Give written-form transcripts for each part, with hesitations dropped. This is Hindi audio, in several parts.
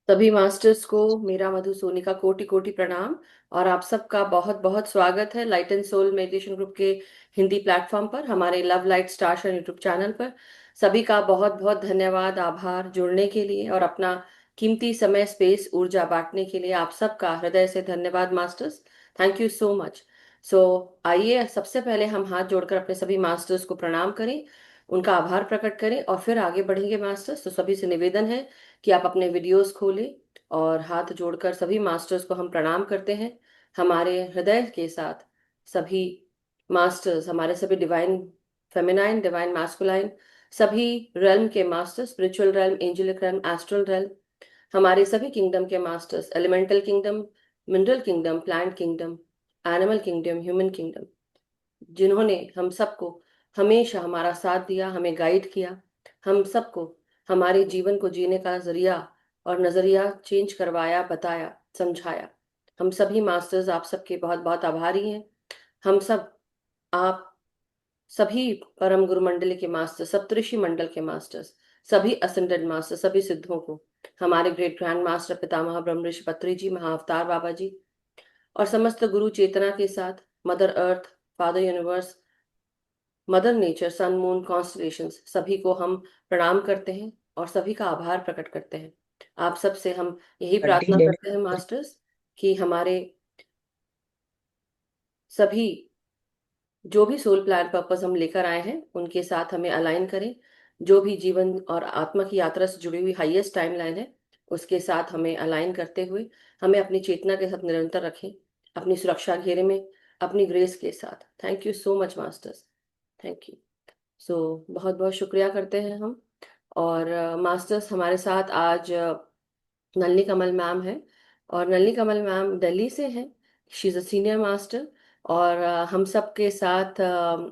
सभी मास्टर्स को मेरा मधु सोनी का कोटि कोटि प्रणाम। और आप सबका बहुत बहुत स्वागत है light and soul meditation group के हिंदी प्लेटफॉर्म पर, हमारे love light stars YouTube channel पर। सभी का बहुत बहुत धन्यवाद, आभार जुड़ने के लिए और अपना कीमती समय, स्पेस, ऊर्जा बांटने के लिए। आप सबका हृदय से धन्यवाद masters. Thank you so much. So आइए सबसे पहले हम हाथ जोड़कर अपने सभी मास्टर्स को प्रणाम करें, उनका आभार प्रकट करें और फिर आगे बढ़ेंगे मास्टर्स। तो सभी से निवेदन है कि आप अपने वीडियोस खोलें और हाथ जोड़कर सभी मास्टर्स को हम प्रणाम करते हैं हमारे हृदय के साथ। सभी मास्टर्स, हमारे सभी डिवाइन फेमिनाइन, डिवाइन मैस्कुलाइन, सभी रेल्म के masters, spiritual realm, angelic realm, astral realm, हमारे सभी किंगडम के masters, elemental kingdom, mineral kingdom, plant kingdom, animal kingdom, human kingdom, जिन्होंने हम सबको हमेशा हमारा साथ दिया, हमें गाइड किया, हम सबको हमारे जीवन को जीने का जरिया और नजरिया चेंज करवाया, बताया, समझाया। हम सभी मास्टर्स आप सबके बहुत बहुत आभारी हैं। हम सब, आप सभी परम गुरु मंडली के मास्टर, सप्तऋषि मंडल के मास्टर्स, सभी असेंडेड मास्टर, सभी सिद्धों को, हमारे ग्रेट ग्रैंड मास्टर पितामह ब्रह्म ऋषि पत्री जी, महाअवतार बाबा जी और समस्त गुरु चेतना के साथ mother earth, father universe, mother nature, sun, moon, constellations, सभी को हम प्रणाम करते हैं और सभी का आभार प्रकट करते हैं। आप सब से हम यही बड्डी प्रार्थना ले करते हैं मास्टर्स कि हमारे सभी जो भी सोल प्लान पर्पस हम लेकर आए हैं उनके साथ हमें अलाइन करें। जो भी जीवन और आत्मा की यात्रा से जुड़ी हुई हाईएस्ट टाइमलाइन है उसके साथ हमें अलाइन करते हुए हमें अपनी चेतना के साथ निरंतर रखें, अपनी सुरक्षा घेरे में, अपनी ग्रेस के साथ। Thank you so much masters. Thank you. So बहुत बहुत शुक्रिया करते हैं हम। और मास्टर्स हमारे साथ आज नलिनी कमल मैम है। और नलिनी कमल मैम दिल्ली से हैं। She is a senior master. और हम सब के साथ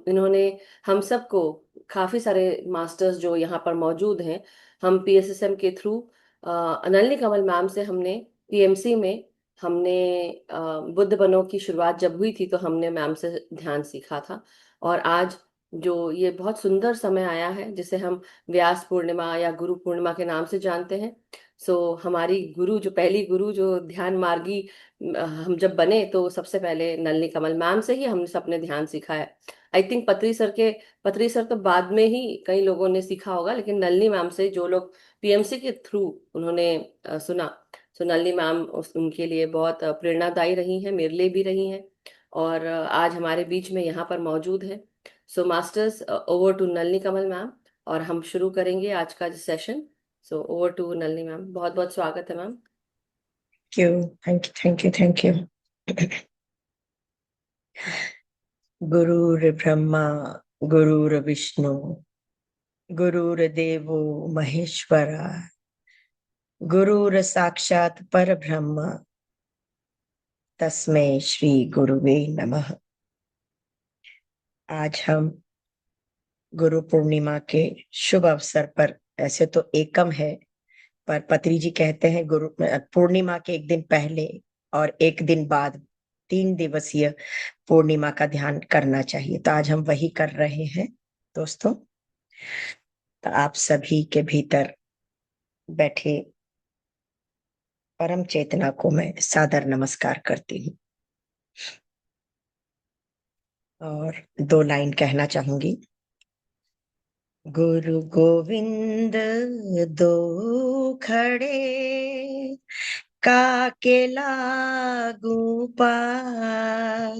इन्होंने हम सबको, काफ़ी सारे मास्टर्स जो यहाँ पर मौजूद हैं, हम पीएसएसएम के थ्रू नलिनी कमल मैम से हमने पीएमसी में हमने बुद्ध बनों की शुरुआत जब हुई थी तो हमने मैम से ध्यान सीखा था। और आज जो ये बहुत सुंदर समय आया है जिसे हम व्यास पूर्णिमा या गुरु पूर्णिमा के नाम से जानते हैं। हमारी गुरु, जो पहली गुरु जो ध्यान मार्गी हम जब बने तो सबसे पहले नलिनी कमल मैम से ही हमने सबने ध्यान सीखा है। आई थिंक पत्री सर तो बाद में ही कई लोगों ने सीखा होगा, लेकिन नलिनी मैम से जो लोग पीएमसी के थ्रू उन्होंने सुना, तो नलिनी मैम उनके लिए बहुत प्रेरणादायी रही हैं, मेरे लिए भी रही हैं। और आज हमारे बीच में यहाँ पर मौजूद है। So masters, over to Nalini Kamal ma'am और हम शुरू करेंगे आज का session. So over to Nalini ma'am, बहुत बहुत स्वागत है मैम। क्यू। Thank you, thank you, thank you. गुरुर्ब्रह्मा, गुरुर्विष्णु, गुरुर्देवो महेश्वरा, गुरुर साक्षात परब्रह्म, तस्मै श्री गुरुवे नमः। आज हम गुरु पूर्णिमा के शुभ अवसर पर, ऐसे तो एकम है, पर पत्री जी कहते हैं गुरु पूर्णिमा के एक दिन पहले और एक दिन बाद 3 दिवसीय पूर्णिमा का ध्यान करना चाहिए। तो आज हम वही कर रहे हैं दोस्तों। तो आप सभी के भीतर बैठे परम चेतना को मैं सादर नमस्कार करती हूँ और 2 लाइन कहना चाहूंगी। गुरु गोविंद दो खड़े, काके लागू पार,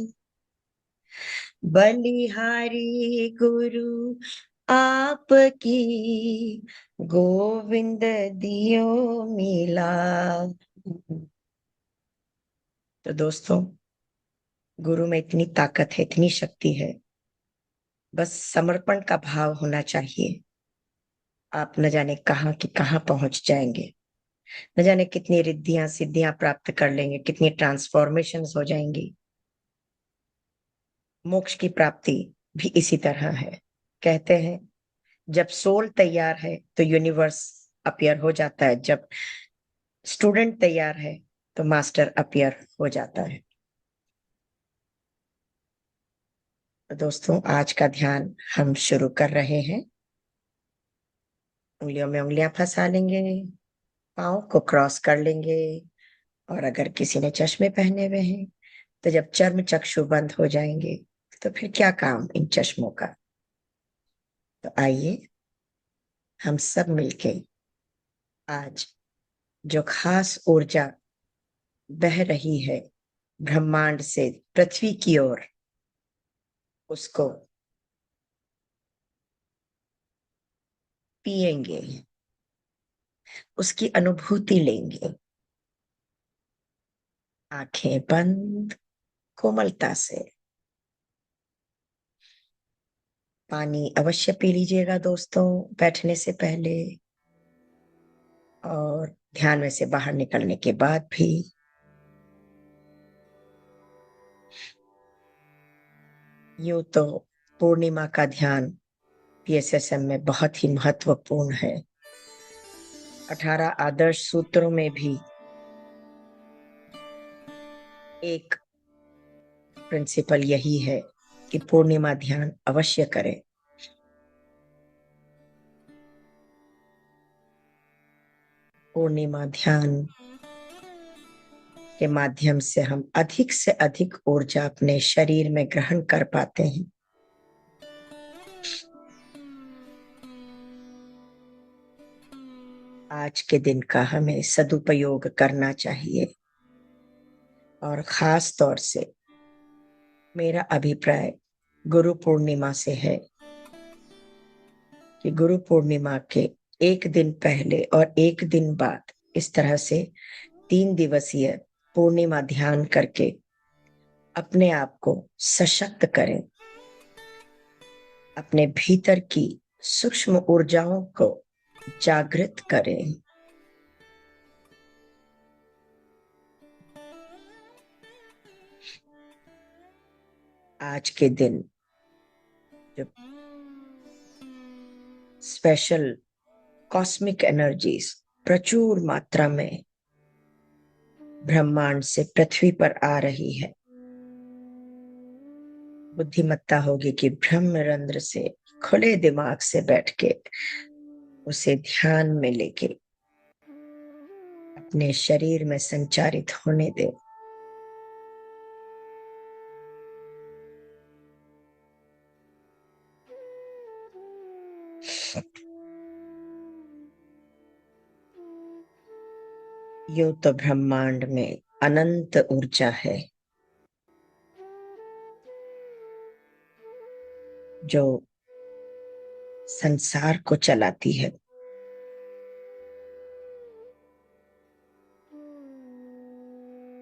बलिहारी गुरु आपकी, गोविंद दियो मिला। तो दोस्तों, गुरु में इतनी ताकत है, इतनी शक्ति है, बस समर्पण का भाव होना चाहिए। आप न जाने कहाँ की कहाँ पहुंच जाएंगे, न जाने कितनी रिद्धियां सिद्धियां प्राप्त कर लेंगे, कितनी ट्रांसफॉर्मेशंस हो जाएंगी। मोक्ष की प्राप्ति भी इसी तरह है। कहते हैं जब सोल तैयार है तो यूनिवर्स अपीयर हो जाता है, जब स्टूडेंट तैयार है तो मास्टर अपीयर हो जाता है। तो दोस्तों, आज का ध्यान हम शुरू कर रहे हैं। उंगलियों में उंगलियां फंसा लेंगे, पाँव को क्रॉस कर लेंगे। और अगर किसी ने चश्मे पहने हुए हैं तो जब चर्म चक्षु बंद हो जाएंगे तो फिर क्या काम इन चश्मों का। तो आइए हम सब मिलके आज जो खास ऊर्जा बह रही है ब्रह्मांड से पृथ्वी की ओर, उसको पिएंगे, उसकी अनुभूति लेंगे। आंखें बंद, कोमलता से। पानी अवश्य पी लीजिएगा दोस्तों बैठने से पहले और ध्यान में से बाहर निकलने के बाद भी। यूं तो पूर्णिमा का ध्यान पीएसएसएम में बहुत ही महत्वपूर्ण है। 18 आदर्श सूत्रों में भी एक प्रिंसिपल यही है कि पूर्णिमा ध्यान अवश्य करें। पूर्णिमा ध्यान के माध्यम से हम अधिक से अधिक ऊर्जा अपने शरीर में ग्रहण कर पाते हैं। आज के दिन का हमें सदुपयोग करना चाहिए। और खास तौर से मेरा अभिप्राय गुरु पूर्णिमा से है कि गुरु पूर्णिमा के एक दिन पहले और एक दिन बाद इस तरह से 3 दिवसीय पूर्णिमा ध्यान करके अपने आप को सशक्त करें, अपने भीतर की सूक्ष्म ऊर्जाओं को जागृत करें। आज के दिन जो स्पेशल कॉस्मिक एनर्जीज प्रचुर मात्रा में ब्रह्मांड से पृथ्वी पर आ रही है, बुद्धिमत्ता होगी कि ब्रह्मरंध्र से खुले दिमाग से बैठ के उसे ध्यान में लेके अपने शरीर में संचारित होने दे। यूं तो ब्रह्मांड में अनंत ऊर्जा है जो संसार को चलाती है।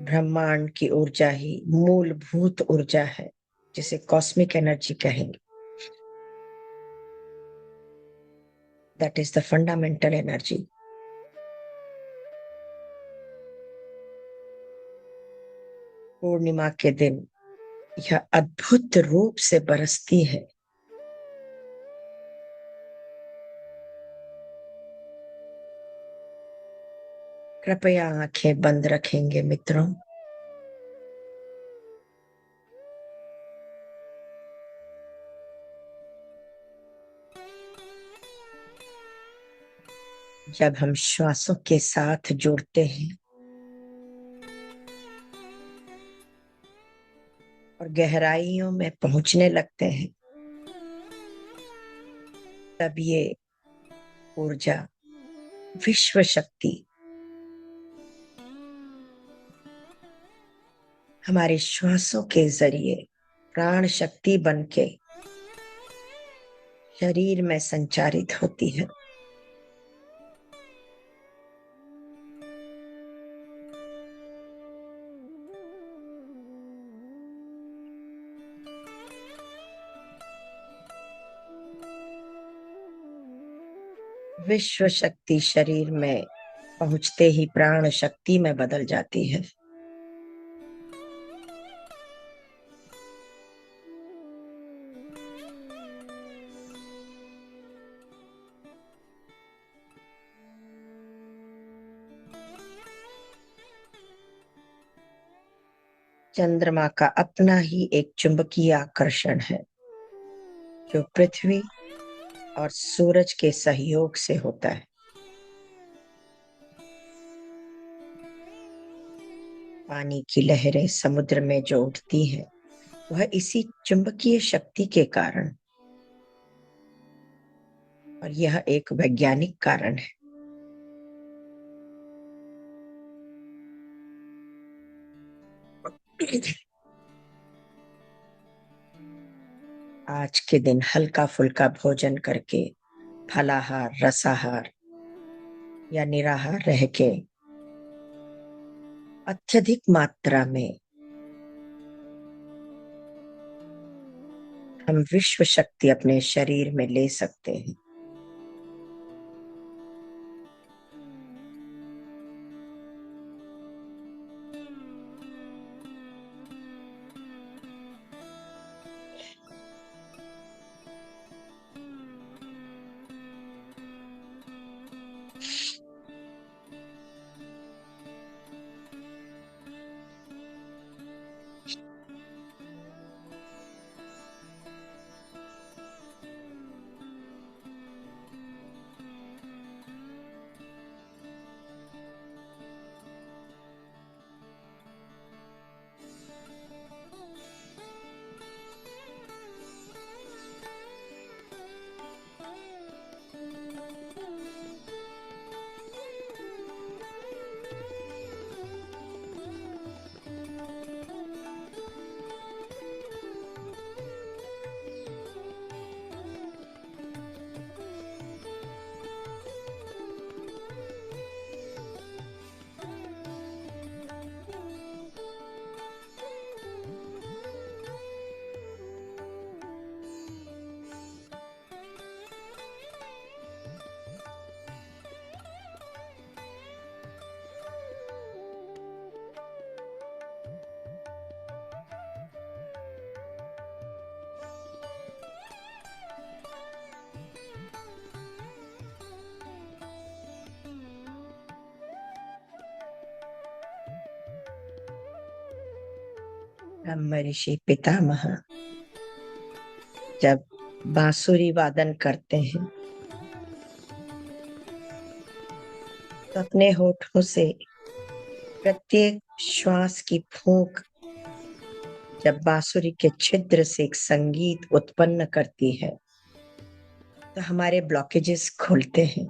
ब्रह्मांड की ऊर्जा ही मूलभूत ऊर्जा है जिसे कॉस्मिक एनर्जी कहेंगे। That is the fundamental energy. पूर्णिमा के दिन यह अद्भुत रूप से बरसती है। कृपया आंखें बंद रखेंगे मित्रों। जब हम श्वासों के साथ जुड़ते हैं और गहराइयों में पहुंचने लगते हैं, तब ये ऊर्जा विश्व शक्ति हमारे श्वासों के जरिए प्राण शक्ति बनके शरीर में संचारित होती है। विश्व शक्ति शरीर में पहुंचते ही प्राण शक्ति में बदल जाती है। चंद्रमा का अपना ही एक चुंबकीय आकर्षण है जो पृथ्वी और सूरज के सहयोग से होता है। पानी की लहरें समुद्र में जो उठती हैं, वह इसी चुंबकीय शक्ति के कारण, और यह एक वैज्ञानिक कारण है। आज के दिन हल्का फुल्का भोजन करके, फलाहार, रसाहार या निराहार रह के अत्यधिक मात्रा में हम विश्व शक्ति अपने शरीर में ले सकते हैं। ब्रह्म ऋषि पितामह जब बांसुरी वादन करते हैं तो अपने होठों से प्रत्येक श्वास की फूंक जब बांसुरी के छिद्र से एक संगीत उत्पन्न करती है, तो हमारे ब्लॉकेजेस खुलते हैं।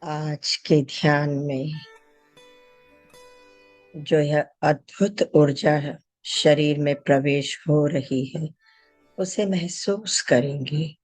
आज के ध्यान में जो यह अद्भुत ऊर्जा है शरीर में प्रवेश हो रही है उसे महसूस करेंगे।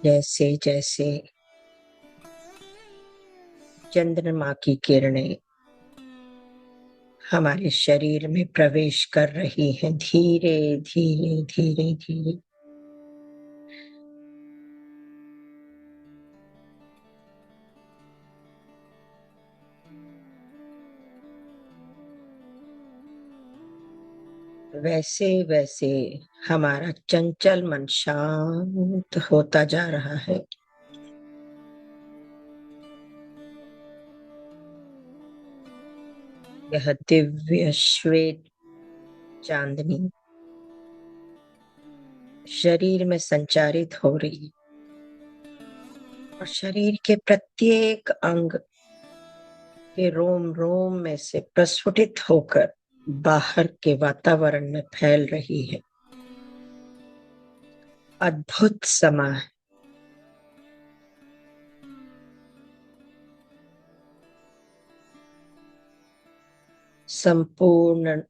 जैसे जैसे चंद्रमा की किरणें हमारे शरीर में प्रवेश कर रही हैं, धीरे धीरे धीरे धीरे, वैसे वैसे हमारा चंचल मन शांत होता जा रहा है। यह दिव्य श्वेत चांदनी शरीर में संचारित हो रही और शरीर के प्रत्येक अंग के रोम रोम में से प्रस्फुटित होकर बाहर के वातावरण में फैल रही है। अद्भुत समा है। संपूर्ण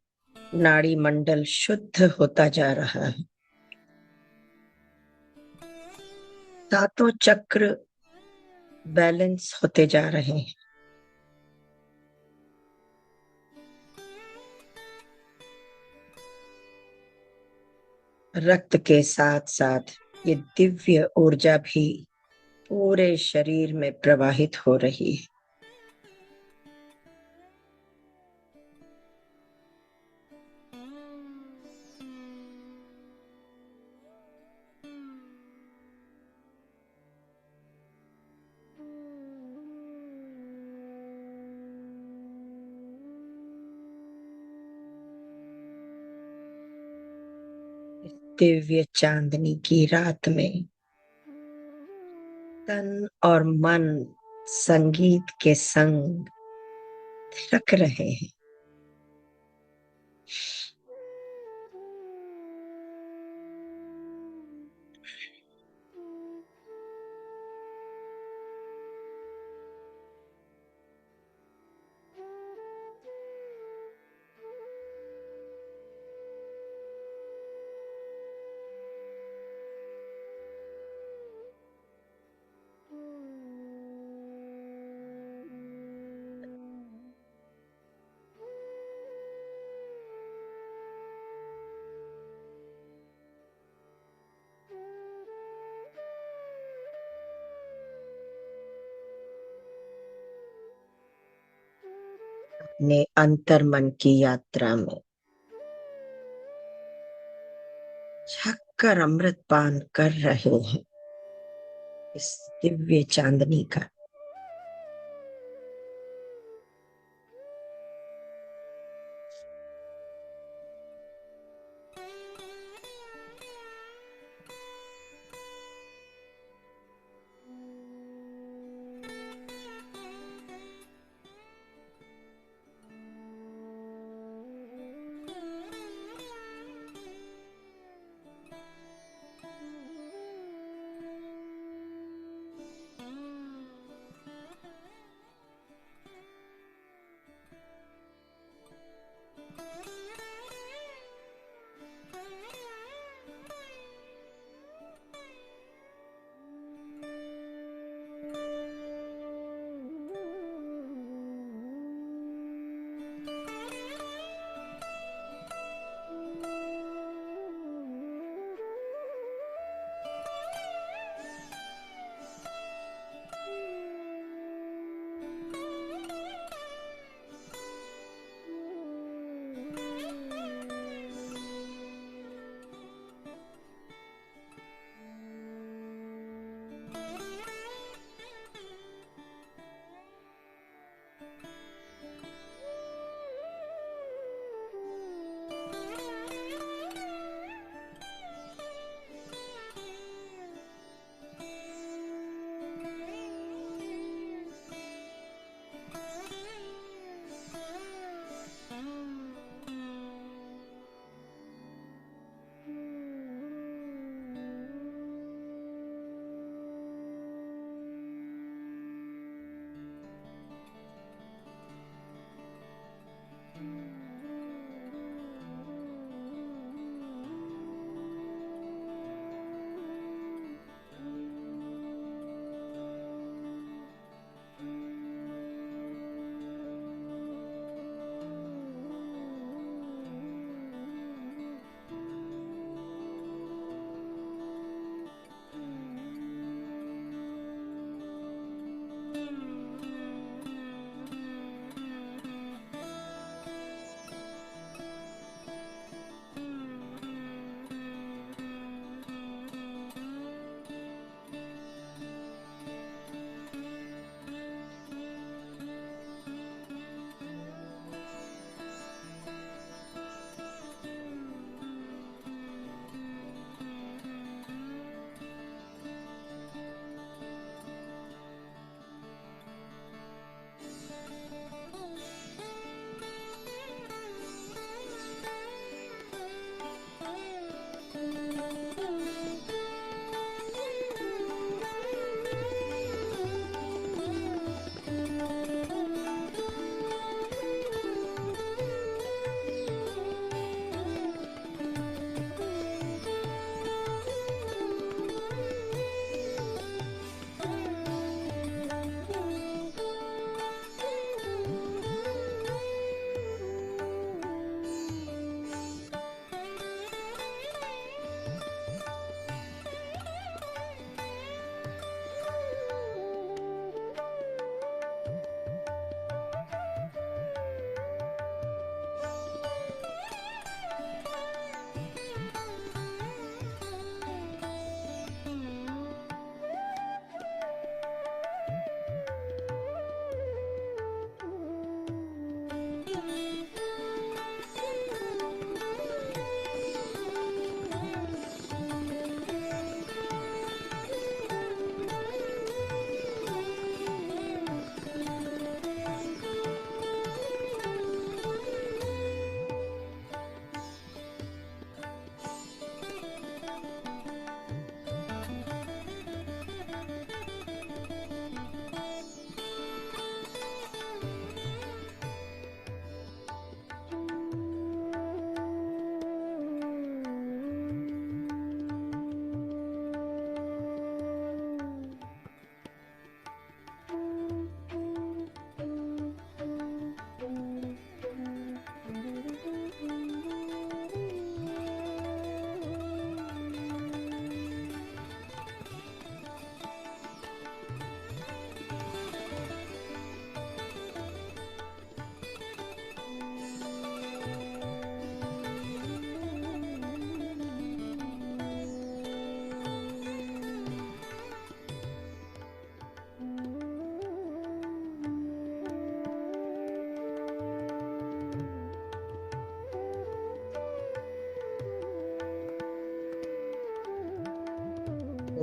नाड़ी मंडल शुद्ध होता जा रहा है। सातों चक्र बैलेंस होते जा रहे हैं। रक्त के साथ साथ ये दिव्य ऊर्जा भी पूरे शरीर में प्रवाहित हो रही है। इस दिव्य चांदनी की रात में तन और मन संगीत के संग थिरक रहे हैं। अपने अंतर मन की यात्रा में छक्कर अमृत पान कर रहे हैं इस दिव्य चांदनी का।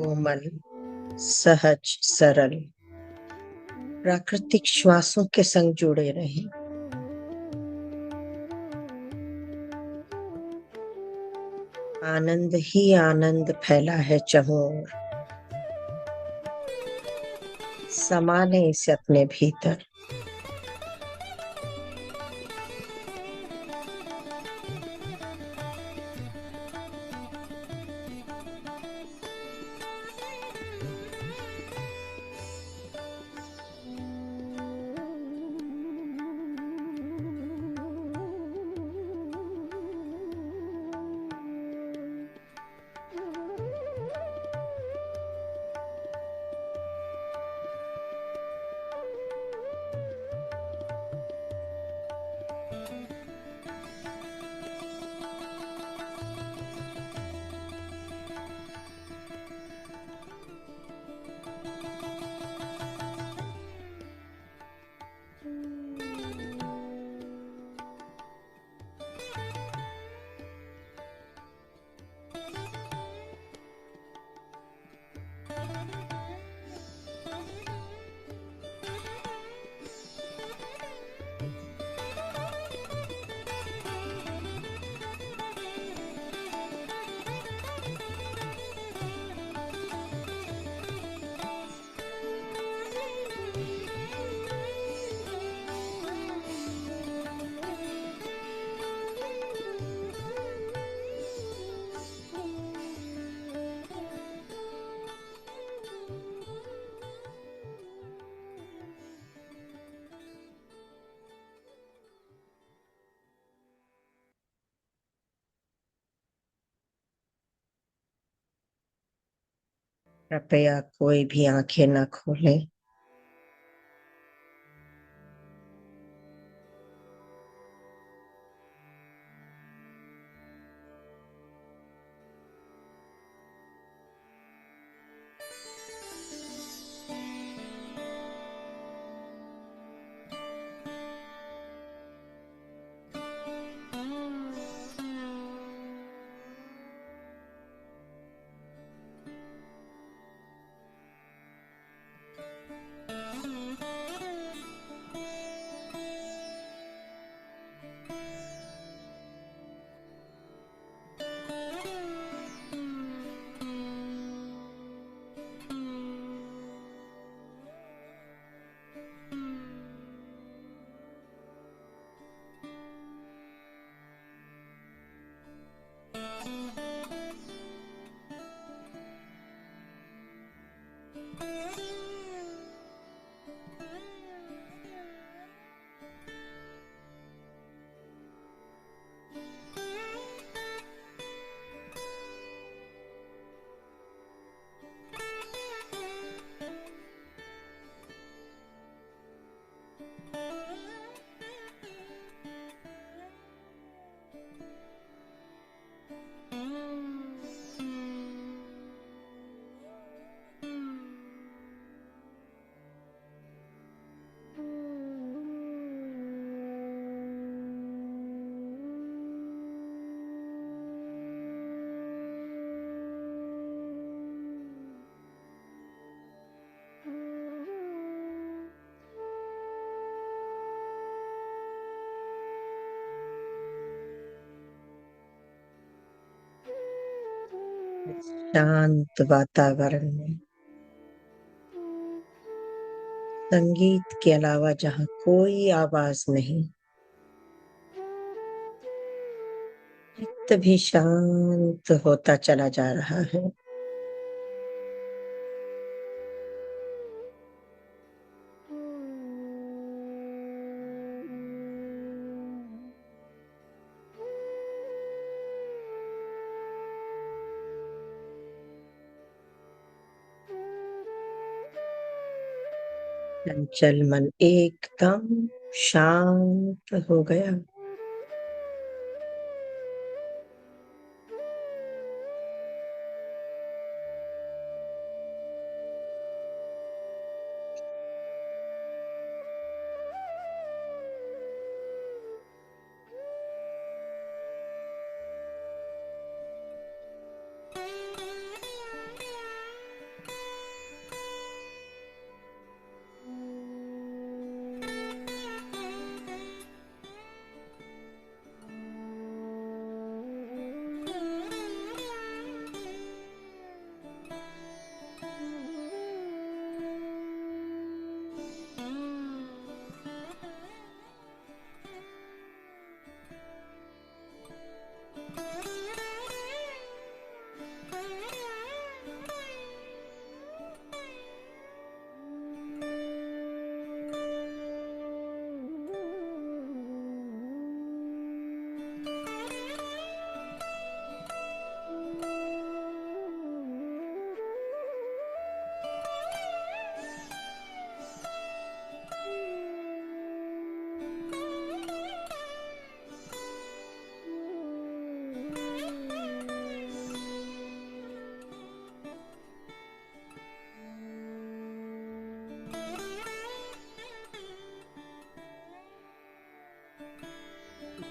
कोमल, सहज, सरल, प्राकृतिक श्वासों के संग जुड़े रहें। आनंद ही आनंद फैला है चहुओर, समा लें इसे अपने भीतर। कृपया कोई भी आंखें न खोले। शांत वातावरण में संगीत के अलावा जहाँ कोई आवाज नहीं, चित्त भी शांत होता चला जा रहा है। चंचल मन एकदम शांत हो गया।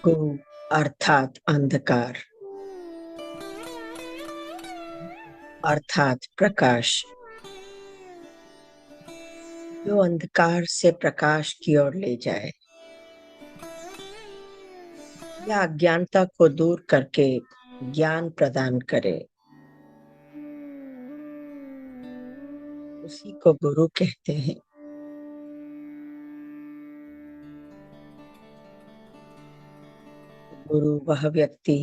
गु अर्थात अंधकार, अर्थात प्रकाश, जो अंधकार से प्रकाश की ओर ले जाए या अज्ञानता को दूर करके ज्ञान प्रदान करे, उसी को गुरु कहते हैं। गुरु वह व्यक्ति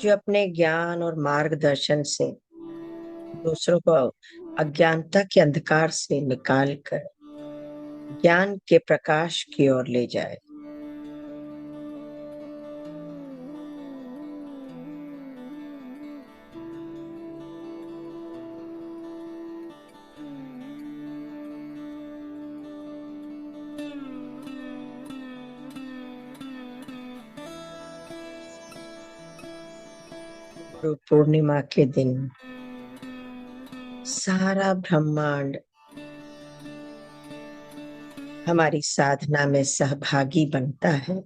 जो अपने ज्ञान और मार्गदर्शन से दूसरों को अज्ञानता के अंधकार से निकालकर ज्ञान के प्रकाश की ओर ले जाए। गुरु पूर्णिमा के दिन सारा ब्रह्मांड हमारी साधना में सहभागी बनता है।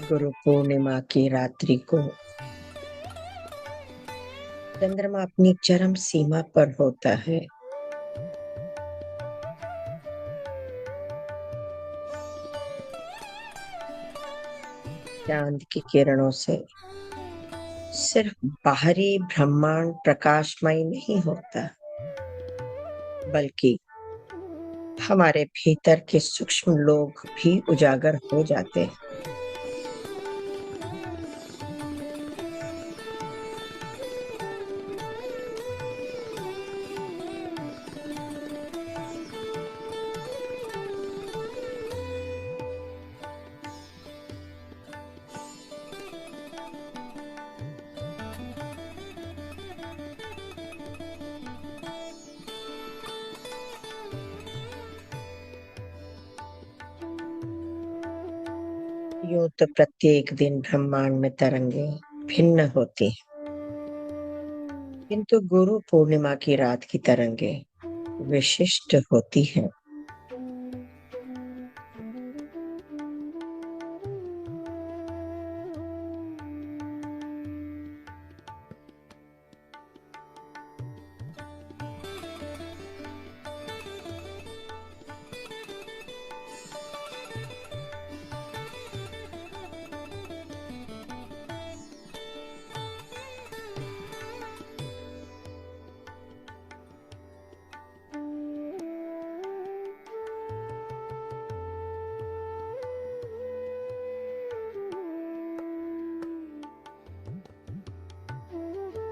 गुरु पूर्णिमा की रात्रि को चंद्रमा अपनी चरम सीमा पर होता है। चांद की किरणों से सिर्फ बाहरी ब्रह्मांड प्रकाशमय नहीं होता, बल्कि हमारे भीतर के सूक्ष्म लोक भी उजागर हो जाते हैं। यूं तो प्रत्येक दिन ब्रह्मांड में तरंगे भिन्न होती हैं, किंतु गुरु पूर्णिमा की रात की तरंगे विशिष्ट होती हैं।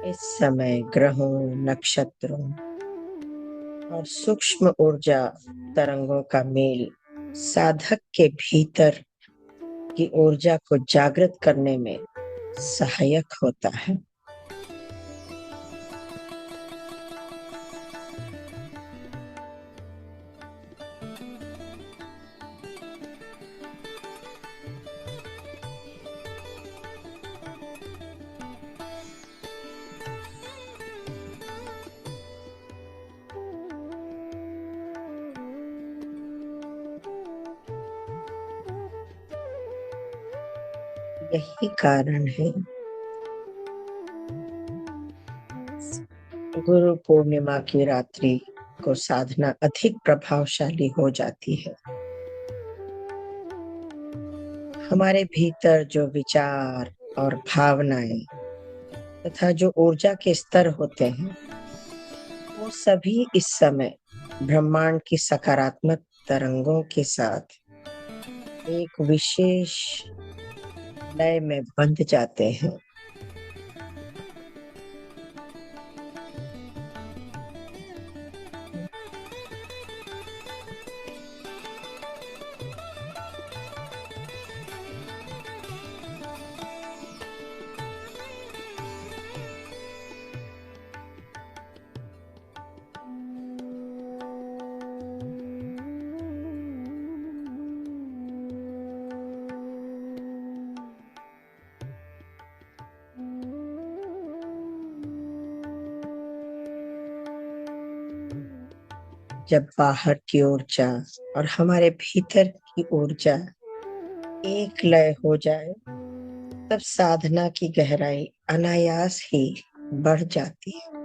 इस समय ग्रहों, नक्षत्रों और सूक्ष्म ऊर्जा तरंगों का मेल साधक के भीतर की ऊर्जा को जागृत करने में सहायक होता है। यही कारण है गुरु पूर्णिमा की रात्रि को साधना अधिक प्रभावशाली हो जाती है। हमारे भीतर जो विचार और भावनाएं तथा जो ऊर्जा के स्तर होते हैं, वो सभी इस समय ब्रह्मांड की सकारात्मक तरंगों के साथ एक विशेष लय में बंध जाते हैं। जब बाहर की ऊर्जा और हमारे भीतर की ऊर्जा एक लय हो जाए, तब साधना की गहराई अनायास ही बढ़ जाती है।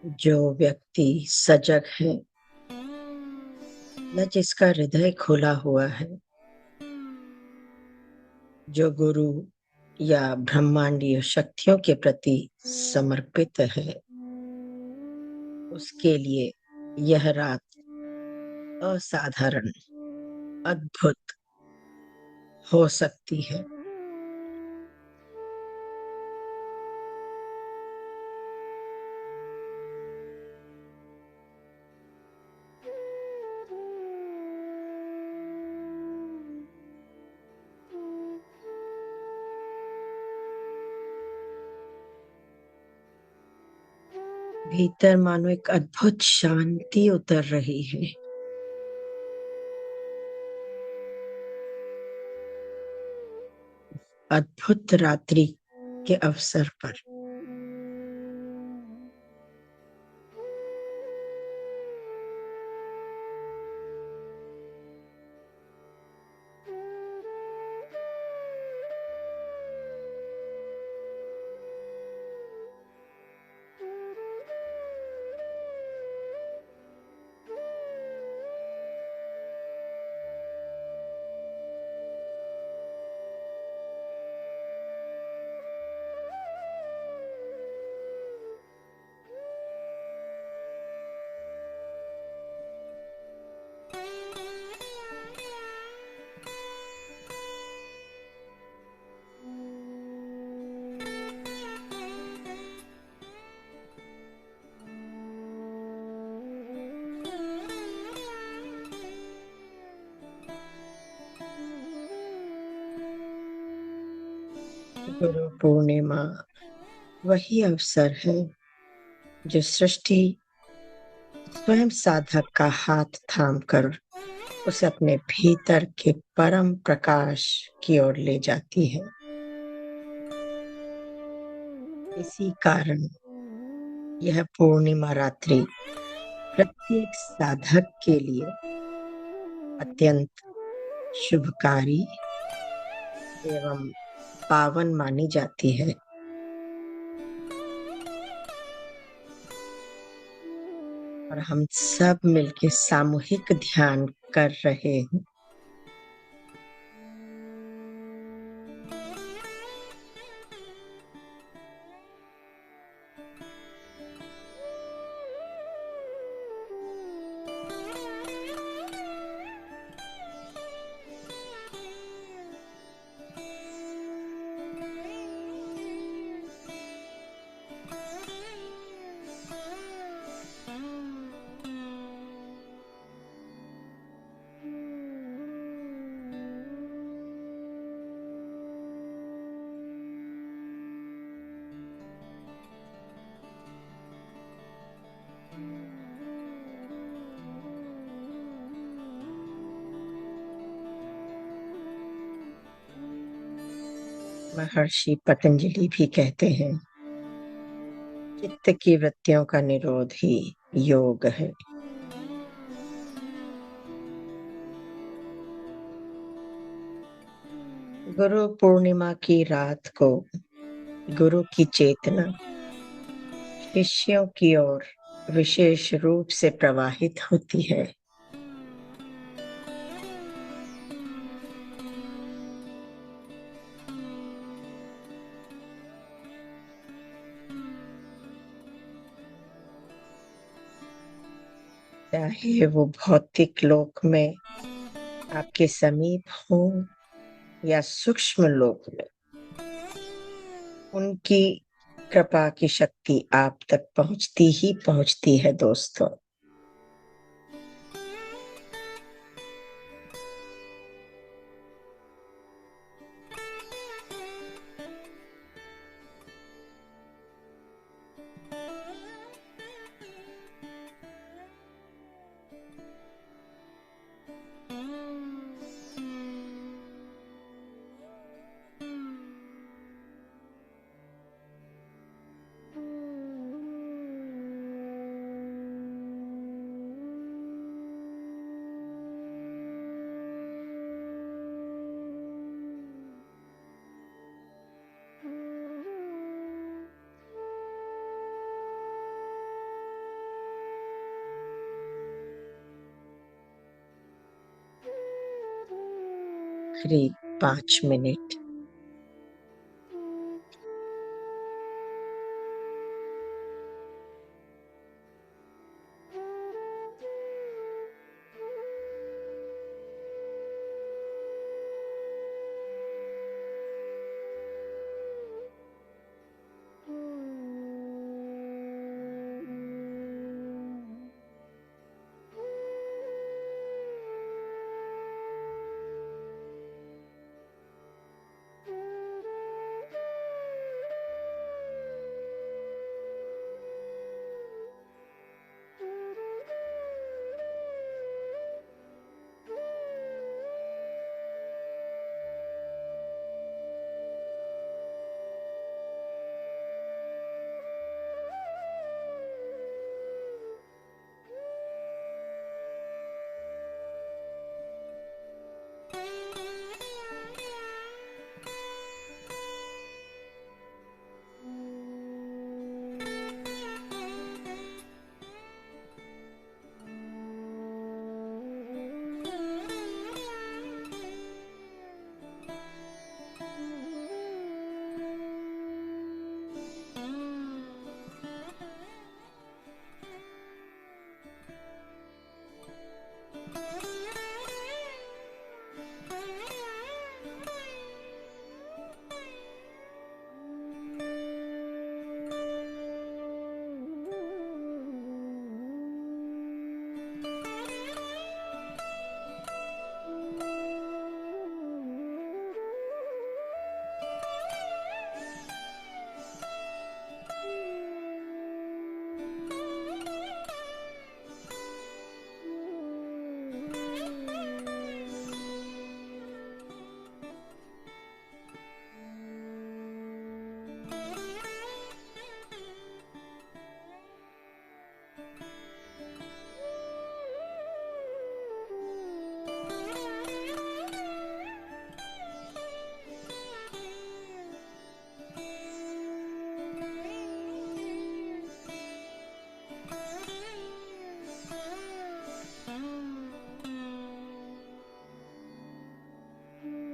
जो व्यक्ति सजग है या जिसका हृदय खुला हुआ है, जो गुरु या ब्रह्मांडीय शक्तियों के प्रति समर्पित है, उसके लिए यह रात असाधारण, अद्भुत हो सकती है। भीतर मानो एक अद्भुत शांति उतर रही है। अद्भुत रात्रि के अवसर पर गुरु पूर्णिमा वही अवसर है जो सृष्टि स्वयं साधक का हाथ थामकर उसे अपने भीतर के परम प्रकाश की ओर ले जाती है। इसी कारण यह पूर्णिमा रात्रि प्रत्येक साधक के लिए अत्यंत शुभकारी एवं पावन मानी जाती है। और हम सब मिलके सामूहिक ध्यान कर रहे हैं। महर्षि पतंजलि भी कहते हैं, चित्त की वृत्तियों का निरोध ही योग है। गुरु पूर्णिमा की रात को गुरु की चेतना शिष्यों की ओर विशेष रूप से प्रवाहित होती है। चाहे वो भौतिक लोक में आपके समीप हो या सूक्ष्म लोक में, उनकी कृपा की शक्ति आप तक पहुंचती ही पहुंचती है दोस्तों। आखिरी 5 मिनट।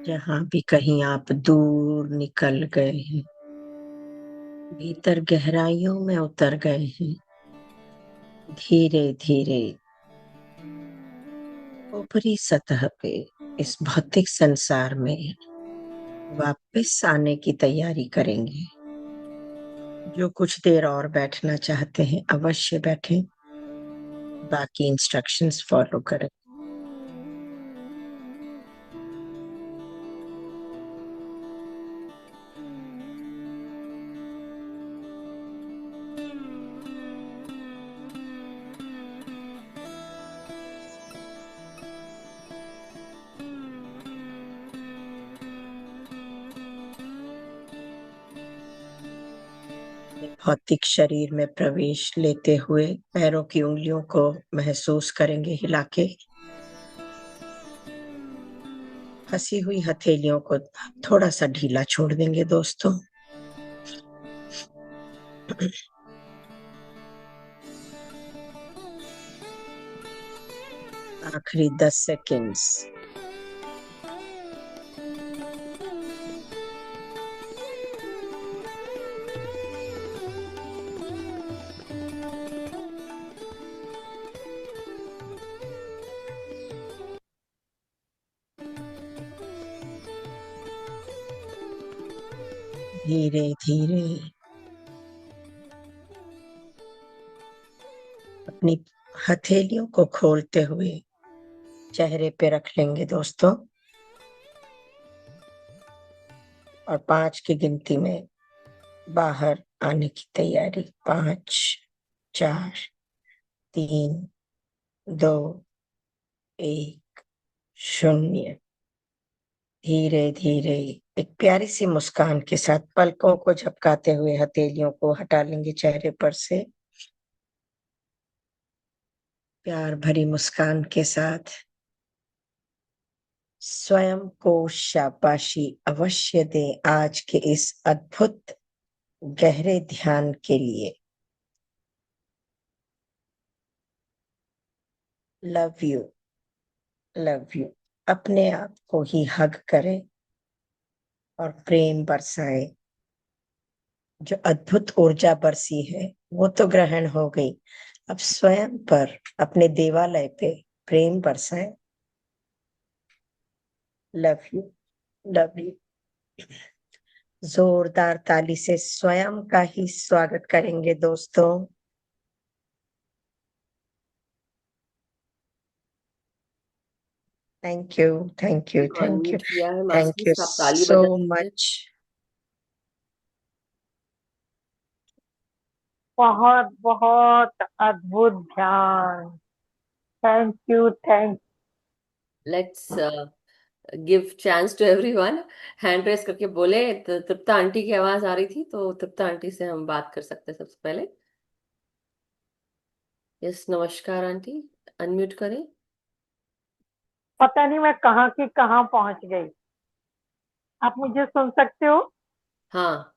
जहां भी कहीं आप दूर निकल गए हैं, भीतर गहराइयों में उतर गए हैं, धीरे धीरे ऊपरी सतह पे इस भौतिक संसार में वापस आने की तैयारी करेंगे। जो कुछ देर और बैठना चाहते हैं अवश्य बैठें, बाकी इंस्ट्रक्शंस फॉलो करें। भौतिक शरीर में प्रवेश लेते हुए पैरों की उंगलियों को महसूस करेंगे हिला के। फंसी हुई हथेलियों को थोड़ा सा ढीला छोड़ देंगे दोस्तों। आखिरी 10 सेकेंड्स। धीरे धीरे अपनी हथेलियों को खोलते हुए चेहरे पे रख लेंगे दोस्तों, और 5 की गिनती में बाहर आने की तैयारी। 5, 4, 3, 2, 1, 0। धीरे धीरे एक प्यारी सी मुस्कान के साथ पलकों को झपकाते हुए हथेलियों को हटा लेंगे चेहरे पर से। प्यार भरी मुस्कान के साथ स्वयं को शाबाशी अवश्य दें आज के इस अद्भुत गहरे ध्यान के लिए। Love you, love you. अपने आप को ही हग करें और प्रेम बरसाएं। जो अद्भुत ऊर्जा बरसी है वो तो ग्रहण हो गई, अब स्वयं पर, अपने देवालय पे प्रेम बरसाएं। Love you, love you. जोरदार ताली से स्वयं का ही स्वागत करेंगे दोस्तों। Thank you, thank you, thank you, unmute किया है थैंक यू मास्टर्स, आप ताली सो बजा सकते हैं। मच। बहुत बहुत अद्भुत ध्यान। Thank you, thank. Let's give chance to everyone. Hand raise करके बोले तो तृप्ता आंटी की आवाज आ रही थी, तो तृप्ता आंटी से हम बात कर सकते हैं सबसे पहले। यस, नमस्कार आंटी, अनम्यूट करें। पता नहीं मैं कहाँ की कहाँ पहुंच गई। आप मुझे सुन सकते हो? हाँ।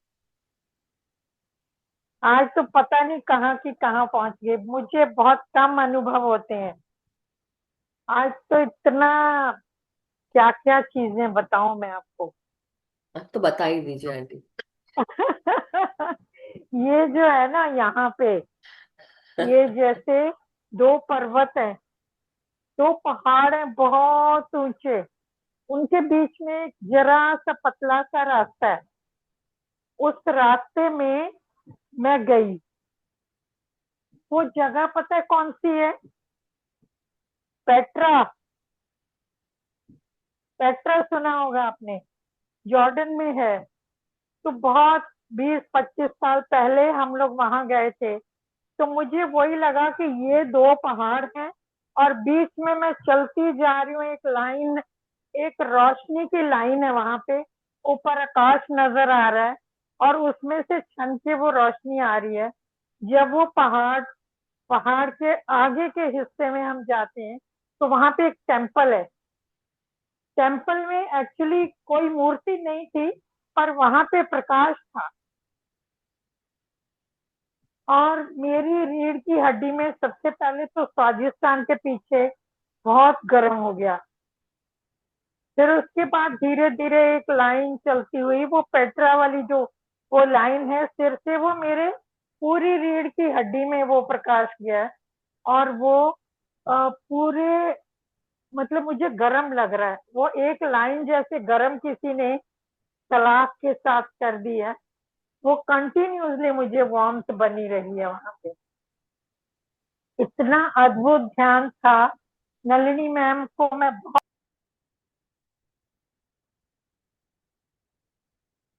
आज तो पता नहीं कहाँ की कहाँ पहुंच गई, मुझे बहुत कम अनुभव होते हैं। आज तो इतना, क्या क्या चीजें बताऊं मैं आपको। अब तो बता ही दीजिए आंटी। ये जो है ना यहाँ पे, ये जैसे दो पर्वत है, दो पहाड़ है बहुत ऊंचे, उनके बीच में एक जरा सा पतला सा रास्ता है। उस रास्ते में मैं गई। वो जगह पता है कौन सी है? पेट्रा। पेट्रा सुना होगा आपने, जॉर्डन में है। तो बहुत 20-25 साल पहले हम लोग वहां गए थे। तो मुझे वही लगा कि ये दो पहाड़ हैं और बीच में मैं चलती जा रही हूँ, एक लाइन, एक रोशनी की लाइन है वहां पे। ऊपर आकाश नजर आ रहा है और उसमें से छन के वो रोशनी आ रही है। जब वो पहाड़ पहाड़ के आगे के हिस्से में हम जाते हैं तो वहां पे एक टेम्पल है। टेम्पल में एक्चुअली कोई मूर्ति नहीं थी, पर वहां पे प्रकाश था। और मेरी रीढ़ की हड्डी में सबसे पहले तो स्वादिष्टान के पीछे बहुत गर्म हो गया। फिर उसके बाद धीरे धीरे एक लाइन चलती हुई, वो पेट्रा वाली जो वो लाइन है, सिर से वो मेरे पूरी रीढ़ की हड्डी में वो प्रकाश गया। और वो पूरे, मतलब मुझे गर्म लग रहा है। वो एक लाइन जैसे गर्म किसी ने सलाख के साथ कर दी है। वो कंटिन्यूअसली मुझे वार्मथ बनी रही है वहां पे। इतना अद्भुत ध्यान था। नलिनी मैम को मैं बहुत,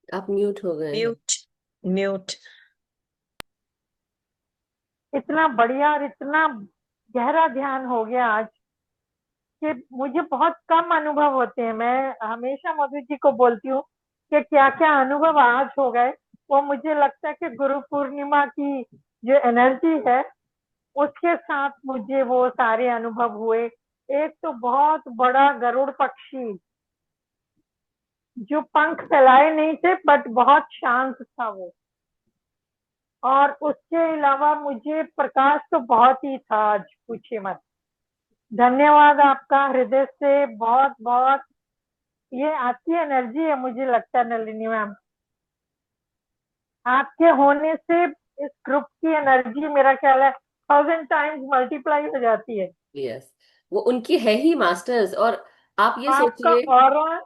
आप म्यूट हो गए हैं। Mute, mute. इतना बढ़िया और इतना गहरा ध्यान हो गया आज कि मुझे बहुत कम अनुभव होते हैं। मैं हमेशा मधु जी को बोलती हूँ कि क्या क्या अनुभव आज हो गए। वो मुझे लगता है कि गुरु पूर्णिमा की जो एनर्जी है उसके साथ मुझे वो सारे अनुभव हुए। एक तो बहुत बड़ा गरुड़ पक्षी जो पंख फैलाए नहीं थे बट बहुत शांत था वो। और उसके अलावा मुझे प्रकाश तो बहुत ही था आज, पूछे मत। धन्यवाद आपका हृदय से, बहुत बहुत। ये आपकी एनर्जी है मुझे लगता है नलिनी मैम। आपके होने से इस ग्रुप की एनर्जी मेरा ख्याल है 1000 टाइम्स मल्टीप्लाई हो जाती है। यस, वो उनकी है ही मास्टर्स। और आप ये आपका सोचिए। ऑरा,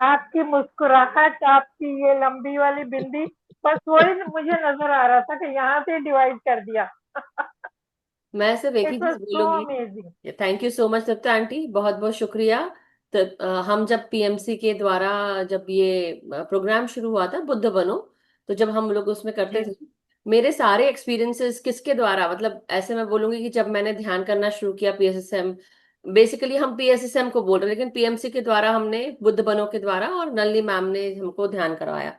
आपकी मुस्कुराहट, आपकी ये लंबी वाली बिंदी, बस वही मुझे नजर आ रहा था कि यहाँ से डिवाइड कर दिया। मैं सिर्फ एक ही इट चीज वॉज सो बोलूंगी। Amazing. Thank you so much Datta aunty, बहुत बहुत शुक्रिया। तो हम जब पीएमसी के द्वारा, जब ये प्रोग्राम शुरू हुआ था बुद्ध बनो, तो जब हम लोग उसमें करते जी थे, मेरे सारे एक्सपीरियंसेस किसके द्वारा, मतलब ऐसे मैं बोलूंगी कि जब मैंने ध्यान करना शुरू किया पीएसएसएम, बेसिकली हम पीएसएसएम को बोल रहे हैं लेकिन पीएमसी के द्वारा हमने बुद्ध बनो के द्वारा, और नलनी मैम ने हमको ध्यान करवाया।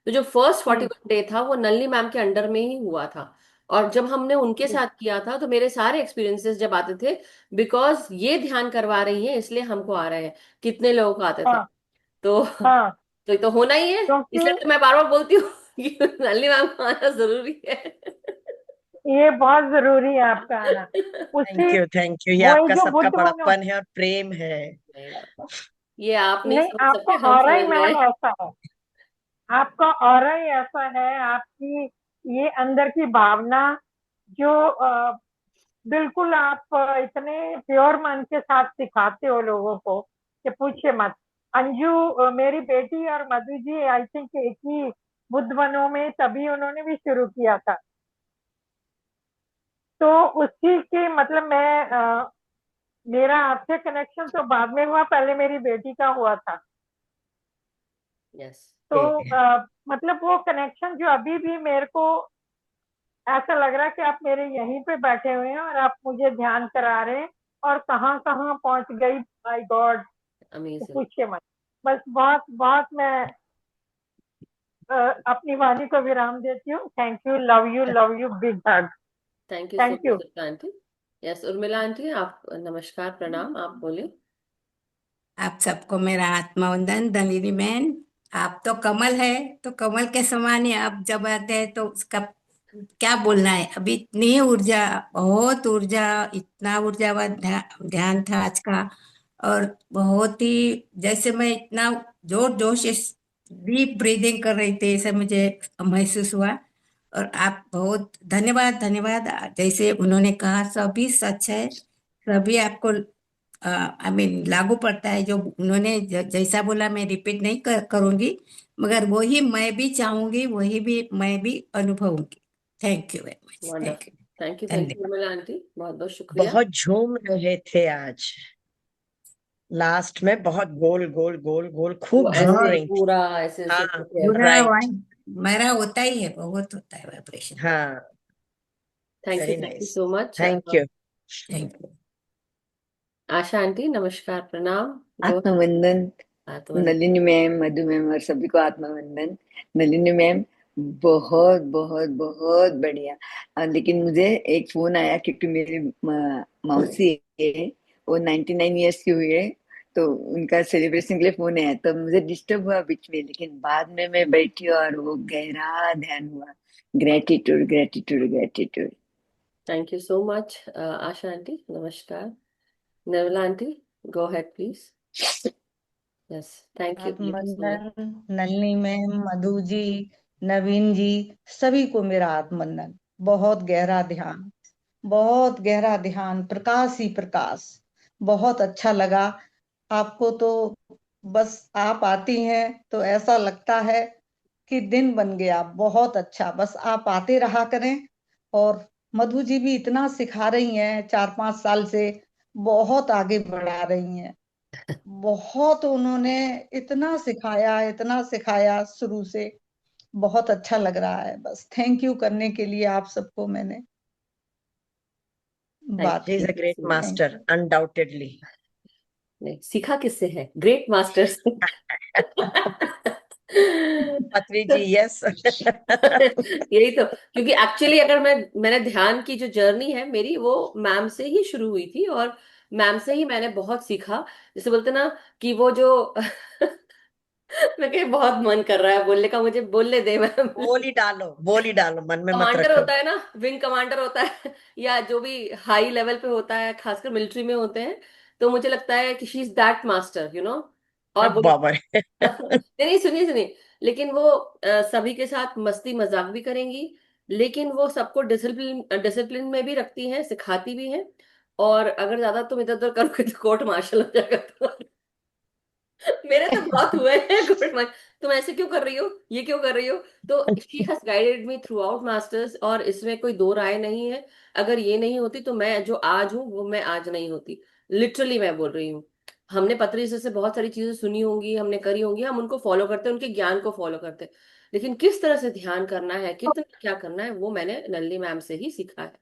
तो जो फर्स्ट जी 41 डे था वो नलनी मैम के अंडर में ही हुआ था। और जब हमने उनके जी। साथ किया था तो मेरे सारे एक्सपीरियंसेस जब आते थे, बिकॉज ये ध्यान करवा रही हैं इसलिए हमको आ रहे हैं, कितने लोगों को आते थे। हाँ तो हाँ। तो ये तो होना ही है। क्योंकि इसलिए तो मैं बार बार बोलती हूँ कि नलिनी मैम को आना जरूरी है। ये बहुत जरूरी है आपका आना। उसी, थैंक यू, थैंक यू। ये वही आपका जो सबका बुद्ध बनो, बड़प्पन है और प्रेम है। नहीं, ये आप नहीं नहीं, समझ सकते, आपका हम ऑरा ही समझ मैम गए। ऐसा है, आपका ऑरा ही ऐसा है, आपकी ये अंदर की भावना जो बिल्कुल आप इतने प्योर मन के साथ सिखाते हो लोगों को कि पूछिए मत। अंजू मेरी बेटी और मधु जी आई थिंक एक ही बुद्ध वनों में तभी उन्होंने भी शुरू किया था। तो उसी के मतलब मेरा आपसे कनेक्शन तो बाद में हुआ, पहले मेरी बेटी का हुआ था। यस। तो मतलब वो कनेक्शन जो अभी भी मेरे को ऐसा लग रहा है कि आप मेरे यहीं पे बैठे हुए हैं और आप मुझे ध्यान करा रहे हैं, और कहाँ कहाँ पहुंच गई, माय गॉड, तो अमेजिंग। पूछिए मत। बस बहुत बहुत मैं अपनी वाणी को विराम देती हूँ। Thank love you, big hug. Thank you so thank much you. Durga aunty. Yes, Urmila aunty, आप नमस्कार, प्रणाम, आप बोलिए। आप सबको मेरा आत्मवंदन। नलिनी मैम, आप तो कमल है, तो कमल के समान ही आप जब आते हैं तो उसका क्या बोलना है। अभी इतनी ऊर्जा, बहुत ऊर्जा, इतना ऊर्जावान ध्यान था आज का। और बहुत ही, जैसे मैं इतना जोर जोर से डीप ब्रीदिंग कर रही थी, ऐसा मुझे महसूस हुआ। और आप बहुत धन्यवाद धन्यवाद। जैसे उन्होंने कहा सभी सच है, सभी आपको आई मीन लागू पड़ता है। जो उन्होंने जैसा बोला मैं रिपीट नहीं करूंगी, मगर वही मैं भी चाहूंगी, वही भी मैं भी अनुभवूंगी। Thank you very much. Thank wonderful. You. Thank you धन्यवाद। उर्मिला आंटी, बहुत बहुत शुक्रिया। बहुत झूम रहे थे आज, लास्ट में बहुत गोल गोल गोल गोल वो खूब झूम ऐसे बहुत रही थी। पूरा ऐसे ऐसे हाँ, करके। पूरा राइट। वाइन मेरा होता ही है, बहुत होता है वाइब्रेशन। हाँ, very thank you nice. So much. Thank you. Thank you. Asha aunty, नमस्कार, प्रणाम। गो। आत्मवंदन। आत्मन। नलिनी मैम, मधु मैम और सभी को आत्मवंदन। नलिनी मैम, बहुत बहुत बहुत बढ़िया। लेकिन मुझे एक फोन आया क्योंकि मेरी मौसी है, वो 99 ईयर्स की हुई है, तो उनका सेलिब्रेशन के लिए फोन आया, तो मुझे डिस्टर्ब हुआ बीच में, लेकिन बाद में मैं बैठी और वो गहरा ध्यान हुआ। Gratitude gratitude gratitude. Thank you so much Asha aunty, नमस्कार। Nirmala aunty, go head please. Yes, thank you so much. आत्मवंदन। नलिनी मैम, मधु जी, नवीन जी, सभी को मेरा आत्मवंदन। बहुत गहरा ध्यान, बहुत गहरा ध्यान, प्रकाश ही प्रकाश। बहुत अच्छा लगा। आपको तो बस आप आती हैं तो ऐसा लगता है कि दिन बन गया। बहुत अच्छा, बस आप आते रहा करें। और मधु जी भी इतना सिखा रही हैं 4-5 साल से, बहुत आगे बढ़ा रही हैं। बहुत उन्होंने इतना सिखाया शुरू से। बहुत अच्छा लग रहा है। बस थैंक यू करने के लिए आप सबको मैंने थैंक बात शी इज की। A great you. Thank master undoubtedly. नहीं, सीखा किससे है? ग्रेट मास्टर्स से। पत्री जी, यस। यही तो, क्योंकि एक्चुअली अगर मैंने ध्यान की जो जर्नी है मेरी, वो मैम से ही शुरू हुई थी, और मैम से ही मैंने बहुत सीखा। जैसे बोलते ना कि वो जो मैं कहीं बहुत मन कर रहा है बोलने का, मुझे बोलने दे मैम। बोल ही डालो, मन में मत कमांडर रखो। होता है ना, विंग कमांडर होता है, या जो भी हाई लेवल पे होता है, खासकर मिलिट्री में होते हैं, तो मुझे लगता है कि शी इज दैट मास्टर, और बोल। बाबर। नहीं नहीं, सुनिए सुनिए। लेकिन वो सभी के साथ मस्ती मजाक भी करेंगी, लेकिन वो सबको डिसिप्लिन डिसिप्लिन में भी रखती हैं, सिखाती भी हैं। और अगर ज्यादा तुम इधर उधर करोगे तो कोर्ट मार्शल हो जाएगा तुम्हारा। मेरे तो बहुत हुए हैं कोर्ट मार्शल। तुम ऐसे क्यों कर रही हो, ये क्यों कर रही हो? तो she has guided me through out masters, और इसमें कोई दो राय नहीं है। अगर ये नहीं होती तो मैं जो आज हूँ वो मैं आज नहीं होती। लिटरली मैं बोल रही हूँ। हमने पत्री से बहुत सारी चीजें सुनी होंगी, हमने करी होंगी, हम उनको फॉलो करते हैं, उनके ज्ञान को फॉलो करते हैं। लेकिन किस तरह से ध्यान करना है, कितना क्या करना है, वो मैंने नलिनी मैम से ही सीखा है,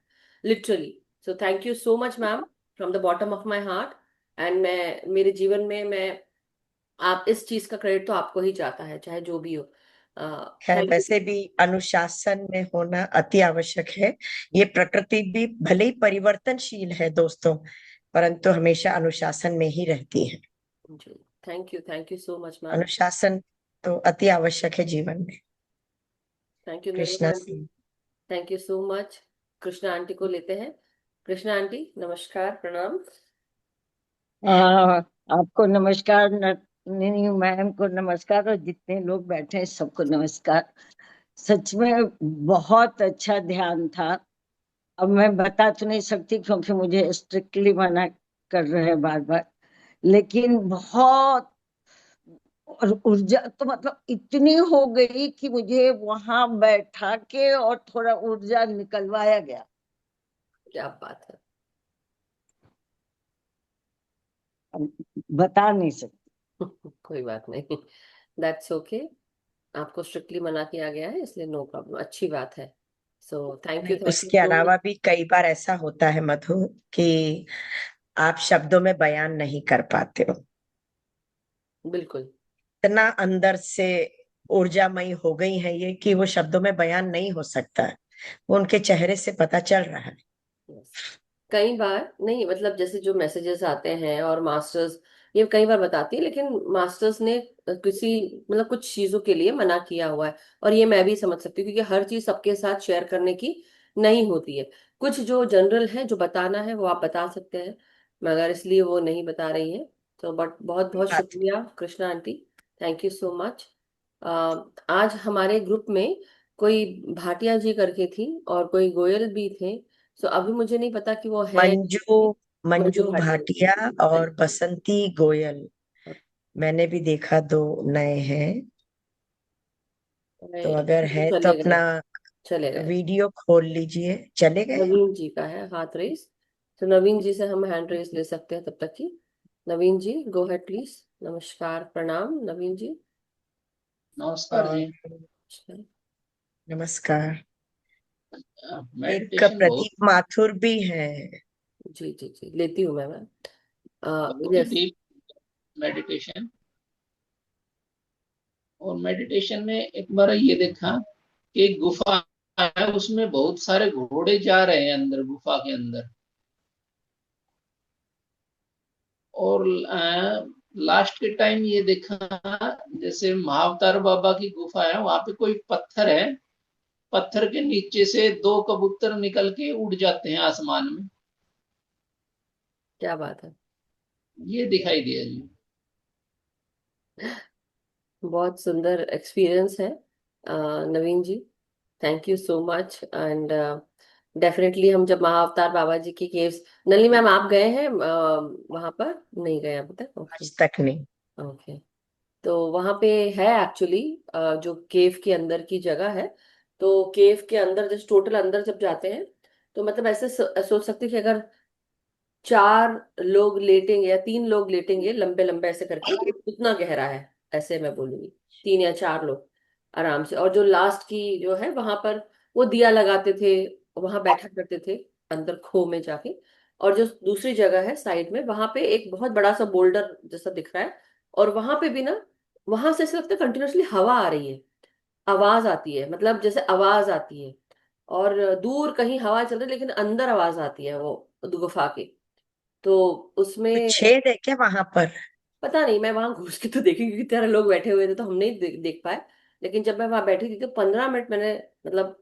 literally. So thank you so much ma'am, from the bottom of my heart. And मैं मेरे जीवन में मैं आप इस चीज का क्रेडिट तो आपको ही जाता है, चाहे जो भी हो। खैर, थैंक वैसे यू। भी अनुशासन में होना अति आवश्यक है। ये प्रकृति भी भले ही परिवर्तनशील है दोस्तों, परंतु हमेशा अनुशासन में ही रहती है। जी, thank you so much ma'am. अनुशासन तो अति आवश्यक है जीवन में। Thank you Nirmala Krishna aunty. Singh. Thank you so much. Krishna aunty को लेते हैं। कृष्णा आंटी, नमस्कार, प्रणाम। आपको नमस्कार, नलिनी मैम को नमस्कार, और जितने लोग बैठे हैं सबको नमस्कार। सच में बहुत अच्छा ध्यान था। अब मैं बता तो नहीं सकती क्योंकि मुझे स्ट्रिक्टली मना कर रहे हैं बार बार, लेकिन बहुत, और ऊर्जा तो मतलब इतनी हो गई कि मुझे वहां बैठा के और थोड़ा ऊर्जा निकलवाया गया। क्या बात है। अब बता नहीं सकती। कोई बात नहीं, दैट्स ओके। आपको स्ट्रिक्टली मना किया गया है इसलिए नो प्रॉब्लम, अच्छी बात है। सो थैंक नहीं, यू उसके सो अलावा मच। भी कई बार ऐसा होता है मधु कि आप शब्दों में बयान नहीं कर पाते हो। बिल्कुल। इतना अंदर से ऊर्जामयी हो गई है ये कि वो शब्दों में बयान नहीं हो सकता है। वो उनके चेहरे से पता चल रहा है। Yes. कई बार नहीं, मतलब जैसे जो मैसेजेस आते हैं और मास्टर्स ये कई बार बताती है, लेकिन मास्टर्स ने किसी मतलब कुछ चीजों के लिए मना किया हुआ है। और ये मैं भी समझ सकती हूँ क्योंकि हर चीज सबके साथ शेयर करने की नहीं होती है। कुछ जो जनरल है जो बताना है वो आप बता सकते हैं, मगर इसलिए वो नहीं बता रही है। तो बट बहुत कोई बहुत बात शुक्रिया Krishna aunty, thank you so much. आज हमारे ग्रुप में कोई भाटिया जी करके थी और कोई गोयल भी थे। सो अभी मुझे नहीं पता कि वो है मंजू कि मंजू मंजू भाटिया जी। भाटिया और राइट। बसंती गोयल, मैंने भी देखा, दो नए हैं। तो अगर है तो चले अपना गए, चले गए। वीडियो खोल लीजिए। चले गए। नवीन जी का है हाथ रेस, तो नवीन जी से हम हैंड रेस ले सकते हैं तब तक की। नवीन जी गो हेड प्लीज। नमस्कार, प्रणाम नवीन जी। नमस्कार और जी। अच्छा, नमस्कार। एक मेडिटेशन बहुत प्रदीप माथुर भी है। जी जी जी, लेती हूँ मैं। बहुत ही यस। Deep meditation. और मेडिटेशन में एक बार ये देखा कि एक गुफा है, उसमें बहुत सारे घोड़े जा रहे हैं अंदर गुफा के अंदर। और लास्ट के टाइम ये देखा, जैसे महाअवतार बाबा की गुफा है, वहां पे कोई पत्थर है, पत्थर के नीचे से दो कबूतर निकल के उड़ जाते हैं आसमान में। क्या बात है। ये दिखाई दिया जी। बहुत सुंदर एक्सपीरियंस है Naveen ji, thank you so much. And definitely हम जब महाअवतार बाबा जी की केव्स, नली मैम आप गए हैं वहां पर? नहीं गए अभी तक, ओके। आज तक नहीं। ओके। तो वहां पे है एक्चुअली जो केव के अंदर की जगह है। तो केव के अंदर जैसे टोटल अंदर जब जाते हैं तो मतलब ऐसे सोच सकते हैं कि अगर 4 लोग लेटेंगे या 3 लोग लेटेंगे लंबे लंबे ऐसे करके, उतना गहरा है, ऐसे मैं बोलूंगी। 3 या 4 लोग आराम से। और जो लास्ट की जो है वहां पर वो दिया लगाते थे, वहां बैठा करते थे अंदर खो में जाके। और जो दूसरी जगह है साइड में, वहां पे एक बहुत बड़ा सा बोल्डर जैसा दिख रहा है। और वहां पे भी ना, वहां से ऐसा लगता है कंटिन्यूअसली हवा आ रही है, आवाज आती है, मतलब जैसे आवाज आती है। और दूर कहीं हवा चल रही है लेकिन अंदर आवाज आती है वो गुफा के। तो तो उसमें छेद है क्या वहां पर? पता नहीं, मैं वहां घुस के तो देखी क्योंकि तेरह लोग बैठे हुए थे तो हम नहीं देख पाए। लेकिन जब मैं वहां बैठी थी तो 15 मिनट मैंने, मतलब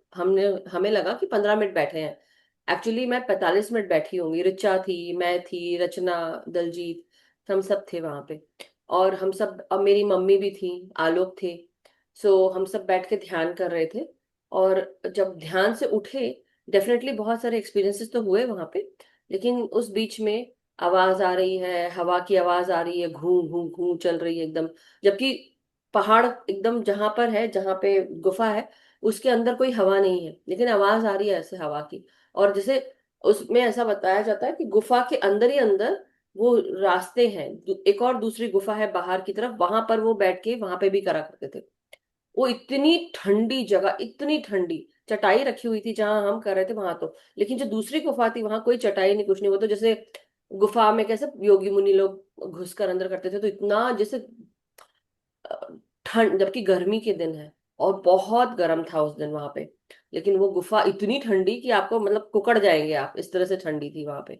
हमें लगा कि 15 मिनट बैठे हैं। एक्चुअली मैं 45 मिनट बैठी होंगी। ऋचा थी, मैं थी, रचना, दलजीत, हम सब थे वहां पे। और हम सब, अब मेरी मम्मी भी थी, आलोक थे। सो हम सब बैठ के ध्यान कर रहे थे। और जब ध्यान से उठे, डेफिनेटली बहुत सारे एक्सपीरियंसेस तो हुए वहां पे, लेकिन उस बीच में आवाज आ रही है, हवा की आवाज आ रही है, घू घू घू चल रही है एकदम। जबकि पहाड़ एकदम जहां पर है, जहां पे गुफा है, उसके अंदर कोई हवा नहीं है, लेकिन आवाज आ रही है ऐसे हवा की। और जैसे उसमें ऐसा बताया जाता है कि गुफा के अंदर ही अंदर वो रास्ते हैं, एक और दूसरी गुफा है बाहर की तरफ, वहां पर वो बैठ के वहां पे भी करा करते थे। वो इतनी ठंडी जगह, इतनी ठंडी, चटाई रखी हुई थी जहां हम कर रहे थे वहां तो। लेकिन जो दूसरी गुफा थी वहां कोई चटाई नहीं, कुछ नहीं। वो तो जैसे गुफा में कैसे योगी मुनि लोग घुस कर अंदर करते थे, तो इतना जैसे ठंड, जबकि गर्मी के दिन है और बहुत गर्म था उस दिन वहां पे। लेकिन वो गुफा इतनी ठंडी कि आपको मतलब कुकड़ जाएंगे आप, इस तरह से ठंडी थी वहां पे।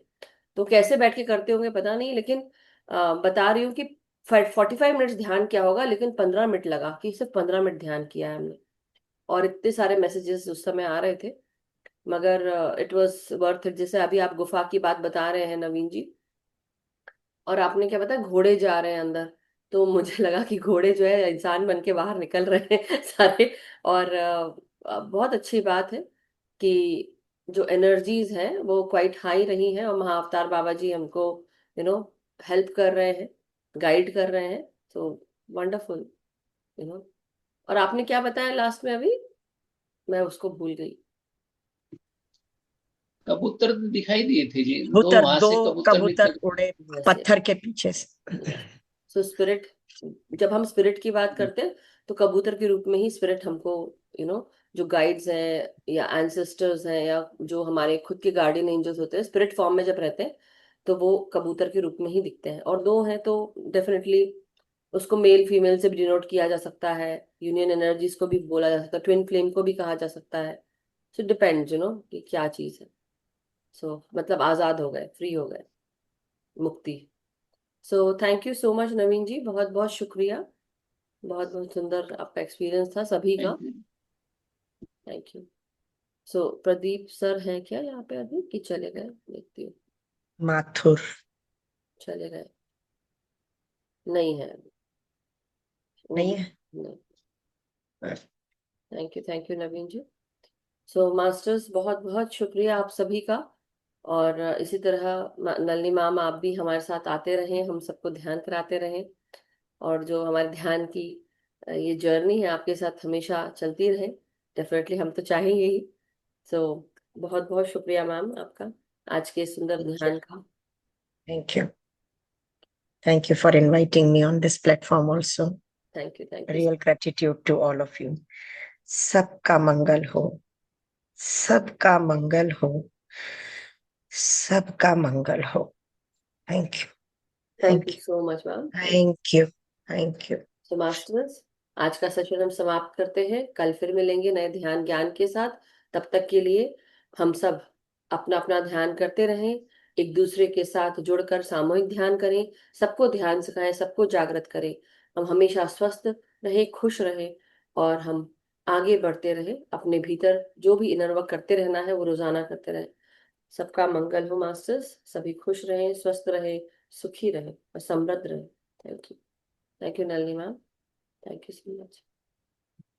तो कैसे बैठ के करते होंगे पता नहीं, लेकिन बता रही हूँ कि 45 मिनट्स ध्यान किया होगा, लेकिन 15 मिनट लगा कि सिर्फ 15 मिनट ध्यान किया है हमने। और इतने सारे मैसेजेस उस समय आ रहे थे, मगर इट वाज वर्थ इट। जैसे अभी आप गुफा की बात बता रहे हैं नवीन जी, और आपने क्या बताया, घोड़े जा रहे हैं अंदर, तो मुझे लगा कि घोड़े जो है इंसान बन के बाहर निकल रहे हैं सारे। और बहुत अच्छी बात है कि जो एनर्जीज हैं वो क्वाइट हाई रही हैं, और महाअवतार बाबा जी हमको यू नो हेल्प कर रहे हैं, गाइड कर रहे हैं। तो वंडरफुल, यू नो। और आपने क्या बताया लास्ट में अभी, मैं उसको भूल गई। कबूतर दिखाई दिए थे जी, दो कबूतर, वहां दो से कबूतर कबूतर निकले। उड़े यस, पत्थर के पीछे से। सो स्पिरिट, जब हम स्पिरिट की बात करते हैं तो कबूतर के रूप में ही स्पिरिट हमको जो गाइड्स हैं या एंसेस्टर्स हैं या जो हमारे खुद के गार्डियन एंजल्स होते हैं, स्पिरिट फॉर्म में जब रहते हैं तो वो कबूतर के रूप में ही दिखते हैं। और दो हैं तो डेफिनेटली उसको मेल फीमेल से भी डिनोट किया जा सकता है, यूनियन एनर्जीज को भी बोला जा सकता है, ट्विन फ्लेम को भी कहा जा सकता है। सो डिपेंड्स कि क्या चीज है। सो मतलब आजाद हो गए, फ्री हो गए, मुक्ति। So thank you so much Naveen ji, बहुत बहुत शुक्रिया। बहुत बहुत सुंदर आपका एक्सपीरियंस था सभी का। Thank you. Thank you. So Pradeep sir हैं क्या यहाँ पे अभी, कि चले गए, देखती हूँ। माथुर। चले गए, नहीं है अभी वो नहीं भी। है। नहीं। Thank you Naveen ji. So masters, बहुत बहुत शुक्रिया आप सभी का। और इसी तरह नलिनी मैम आप भी हमारे साथ आते रहें, हम सबको ध्यान कराते रहें, और जो हमारे ध्यान की ये जर्नी है आपके साथ हमेशा चलती रहे। डेफिनेटली हम तो चाहेंगे ही। सो बहुत बहुत शुक्रिया मैम आपका आज के सुंदर ध्यान का। Thank you, thank you for inviting me on this platform also. Thank you. Real gratitude to all of you. सबका मंगल हो, सबका मंगल हो, सबका मंगल हो। Thank you, thank thank you you, so much ma'am. Thank you, thank you. So masters, आज का सेशन हम समाप्त करते हैं, कल फिर मिलेंगे नए ध्यान ज्ञान के साथ। तब तक के लिए हम सब अपना अपना ध्यान करते रहें, एक दूसरे के साथ जुड़कर सामूहिक ध्यान करें, सबको ध्यान सिखाएं, सबको जागृत करें। हम हमेशा स्वस्थ रहे, खुश रहे, और हम आगे बढ़ते रहे, अपने भीतर जो भी इनर वर्क करते रहना है वो रोजाना करते रहे। सबका मंगल हो मास्टर्स, सभी खुश रहें, स्वस्थ रहे, सुखी रहे और समृद्ध रहे। Thank you Nalini ma'am. Thank you so much.